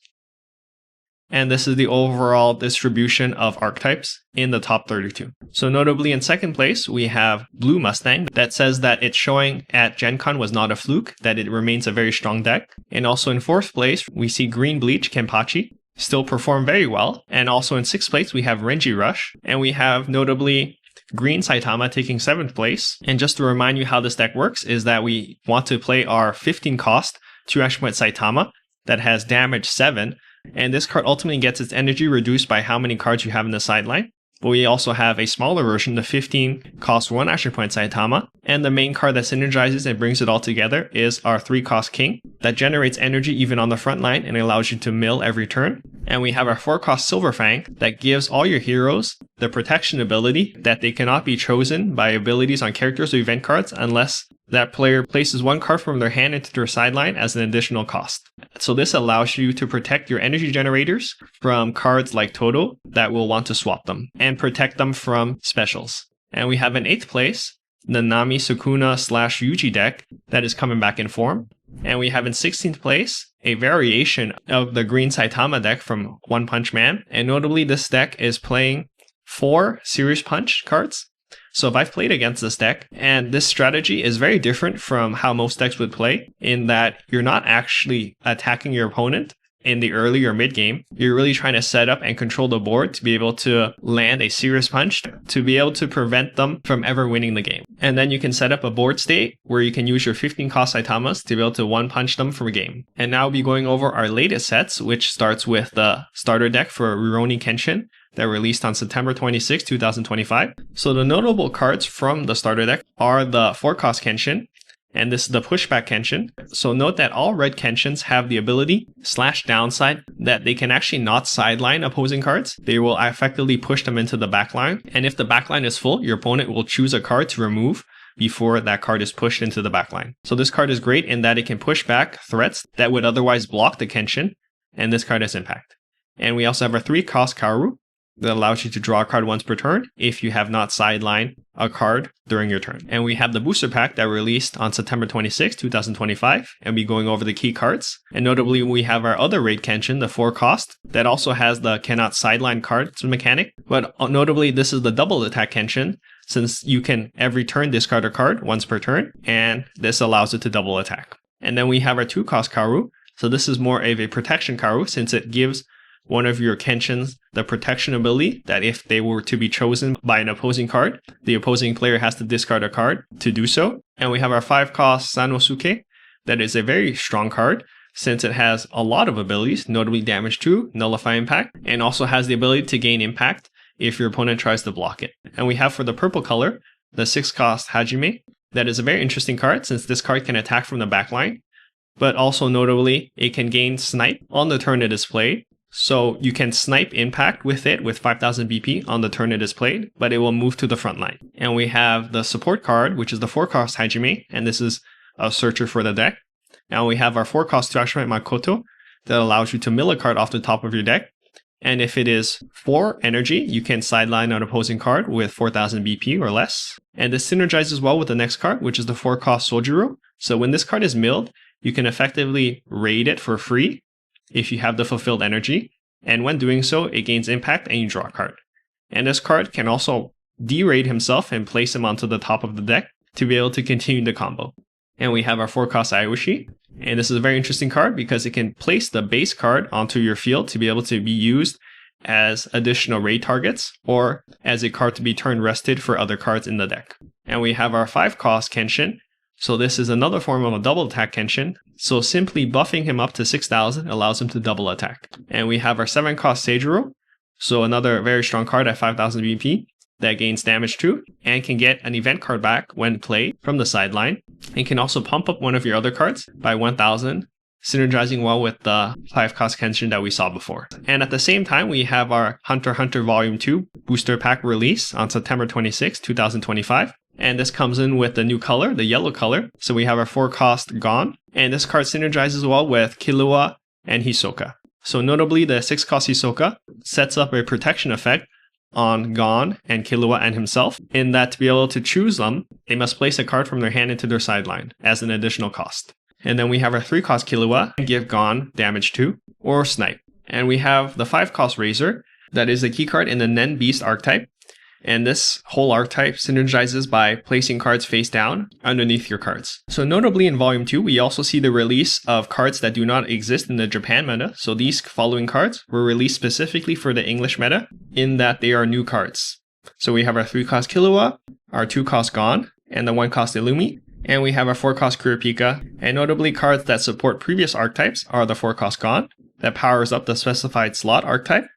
S1: And this is the overall distribution of archetypes in the top 32. So notably in second place, we have Blue Mustang that says that its showing at Gen Con was not a fluke, that it remains a very strong deck. And also in fourth place, we see Green Bleach Kenpachi still perform very well. And also in sixth place, we have Renji Rush. And we have notably Green Saitama taking 7th place. And just to remind you how this deck works is that we want to play our 15 cost 2 action point Saitama that has damage 7. And this card ultimately gets its energy reduced by how many cards you have in the sideline. But we also have a smaller version, the 15 cost 1 action point Saitama. And the main card that synergizes and brings it all together is our 3 cost King that generates energy even on the front line and allows you to mill every turn. And we have our 4 cost Silver Fang that gives all your heroes the protection ability that they cannot be chosen by abilities on characters or event cards unless that player places 1 card from their hand into their sideline as an additional cost. So this allows you to protect your energy generators from cards like Toto that will want to swap them and protect them from specials. And we have in 8th place, the Nami Sukuna / Yuji deck that is coming back in form. And we have in 16th place, a variation of the Green Saitama deck from One Punch Man. And notably, this deck is playing 4 Serious Punch cards. So if I've played against this deck, and this strategy is very different from how most decks would play, in that you're not actually attacking your opponent in the early or mid game. You're really trying to set up and control the board to be able to land a serious punch to be able to prevent them from ever winning the game. And then you can set up a board state where you can use your 15 cost Saitamas to be able to one punch them from a game. And now we'll be going over our latest sets, which starts with the starter deck for Rurouni Kenshin that released on September 26, 2025. So the notable cards from the starter deck are the 4 cost Kenshin, and this is the pushback Kenshin. So note that all red Kenshins have the ability / downside that they can actually not sideline opposing cards. They will effectively push them into the backline. And if the backline is full, your opponent will choose a card to remove before that card is pushed into the backline. So this card is great in that it can push back threats that would otherwise block the Kenshin, and this card has impact. And we also have our 3 cost Kaoru that allows you to draw a card once per turn if you have not sidelined a card during your turn. And we have the booster pack that released on September 26, 2025, and we'll be going over the key cards. And notably, we have our other raid Kenshin, the 4 cost, that also has the cannot sideline cards mechanic. But notably, this is the double attack Kenshin, since you can every turn discard a card once per turn, and this allows it to double attack. And then we have our 2 cost Kaoru. So this is more of a protection Kaoru, since it gives one of your Kenshins the protection ability that if they were to be chosen by an opposing card, the opposing player has to discard a card to do so. And we have our 5 cost Sanosuke that is a very strong card since it has a lot of abilities, notably damage 2, nullify impact, and also has the ability to gain impact if your opponent tries to block it. And we have for the purple color, the 6 cost Hajime. That is a very interesting card since this card can attack from the backline, but also notably it can gain snipe on the turn it is played. So you can snipe impact with it with 5000 BP on the turn it is played, but it will move to the front line. And we have the support card, which is the 4 cost Hajime, and this is a searcher for the deck. And we have our 4 cost 2 action point Makoto that allows you to mill a card off the top of your deck. And if it is 4 energy, you can sideline an opposing card with 4000 BP or less. And this synergizes well with the next card, which is the 4 cost Sojiro. So when this card is milled, you can effectively raid it for free if you have the fulfilled energy, and when doing so, it gains impact and you draw a card. And this card can also de-raid himself and place him onto the top of the deck to be able to continue the combo. And we have our 4 cost Aoshi, and this is a very interesting card because it can place the base card onto your field to be able to be used as additional raid targets or as a card to be turn rested for other cards in the deck. And we have our 5 cost Kenshin. So this is another form of a double attack Kenshin. So simply buffing him up to 6000 allows him to double attack. And we have our 7 cost Seijuro. So another very strong card at 5000 BP that gains damage 2 and can get an event card back when played from the sideline. And can also pump up one of your other cards by 1000, synergizing well with the 5 cost Kenshin that we saw before. And at the same time, we have our Hunter x Hunter Volume 2 booster pack release on September 26, 2025. And this comes in with the new color, the yellow color. So we have our 4 cost Gon. And this card synergizes well with Killua and Hisoka. So notably, the 6 cost Hisoka sets up a protection effect on Gon and Killua and himself, in that to be able to choose them, they must place a card from their hand into their sideline as an additional cost. And then we have our 3-cost Killua, give Gon damage 2, or Snipe. And we have the 5-cost Razor, that is a key card in the Nen Beast archetype. And this whole archetype synergizes by placing cards face down underneath your cards. So notably in Volume 2, we also see the release of cards that do not exist in the Japan meta. So these following cards were released specifically for the English meta, in that they are new cards. So we have our 3-cost Killua, our 2-cost Gon, and the 1-cost Illumi. And we have our 4-cost Kurapika. And notably, cards that support previous archetypes are the 4-cost Gon, that powers up the specified slot archetype,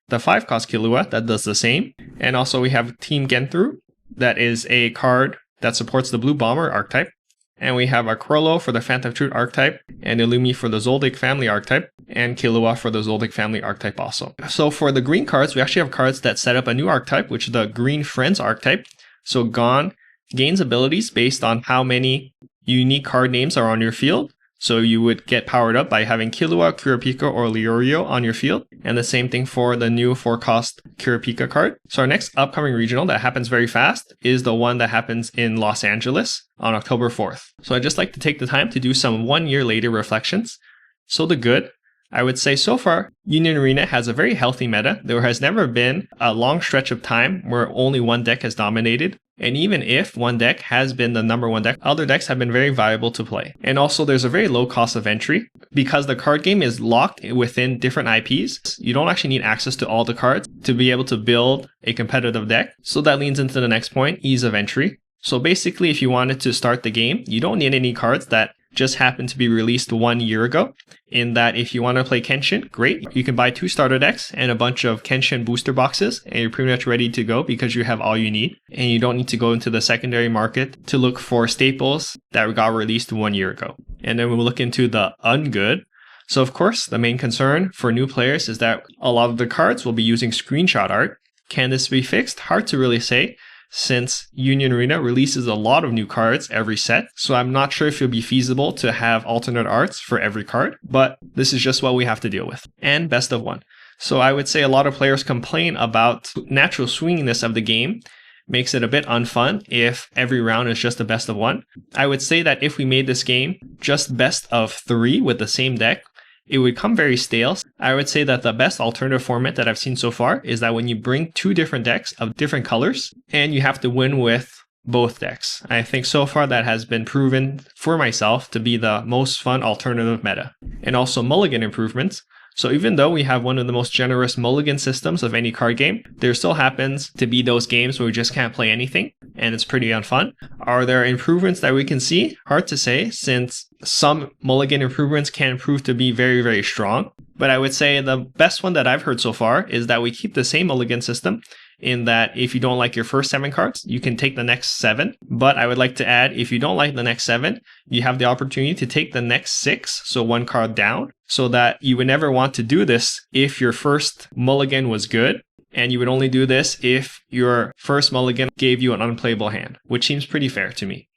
S1: the 5-cost Killua that does the same, and also we have Team Genthru, that is a card that supports the Blue Bomber archetype, and we have our Krollo for the Phantom Truth archetype, and Illumi for the Zoldyck family archetype, and Killua for the Zoldyck family archetype also. So for the green cards, we actually have cards that set up a new archetype, which is the Green Friends archetype. So Gon gains abilities based on how many unique card names are on your field. So you would get powered up by having Killua, Kurapika, or Leorio on your field. And the same thing for the new 4-cost Kurapika card. So our next upcoming regional that happens very fast is the one that happens in Los Angeles on October 4th. So I'd just like to take the time to do some 1 year later reflections. So the good, I would say so far, Union Arena has a very healthy meta. There has never been a long stretch of time where only one deck has dominated. And even if one deck has been the number one deck, other decks have been very viable to play. And also there's a very low cost of entry because the card game is locked within different IPs. You don't actually need access to all the cards to be able to build a competitive deck. So that leans into the next point, ease of entry. So basically, if you wanted to start the game, you don't need any cards that just happened to be released 1 year ago. In that if you want to play Kenshin, great. You can buy 2 starter decks and a bunch of Kenshin booster boxes and you're pretty much ready to go because you have all you need. And you don't need to go into the secondary market to look for staples that got released 1 year ago. And then we'll look into the ungood. So of course, the main concern for new players is that a lot of the cards will be using screenshot art. Can this be fixed? Hard to really say, since Union Arena releases a lot of new cards every set, so I'm not sure if it'll be feasible to have alternate arts for every card, but this is just what we have to deal with. And best of one. So I would say a lot of players complain about natural swinginess of the game, makes it a bit unfun if every round is just a best of one. I would say that if we made this game just best of 3 with the same deck, it would come very stale. I would say that the best alternative format that I've seen so far is that when you bring 2 different decks of different colors and you have to win with both decks. I think so far that has been proven for myself to be the most fun alternative meta. And also mulligan improvements. So even though we have one of the most generous mulligan systems of any card game, there still happens to be those games where we just can't play anything and it's pretty unfun. Are there improvements that we can see? Hard to say, since some mulligan improvements can prove to be very, very strong. But I would say the best one that I've heard so far is that we keep the same mulligan system, in that if you don't like your first 7 cards, you can take the next 7. But I would like to add, if you don't like the next 7, you have the opportunity to take the next 6, so 1 card down, so that you would never want to do this if your first mulligan was good, and you would only do this if your first mulligan gave you an unplayable hand, which seems pretty fair to me.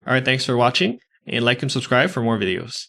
S1: Alright, thanks for watching, and like and subscribe for more videos.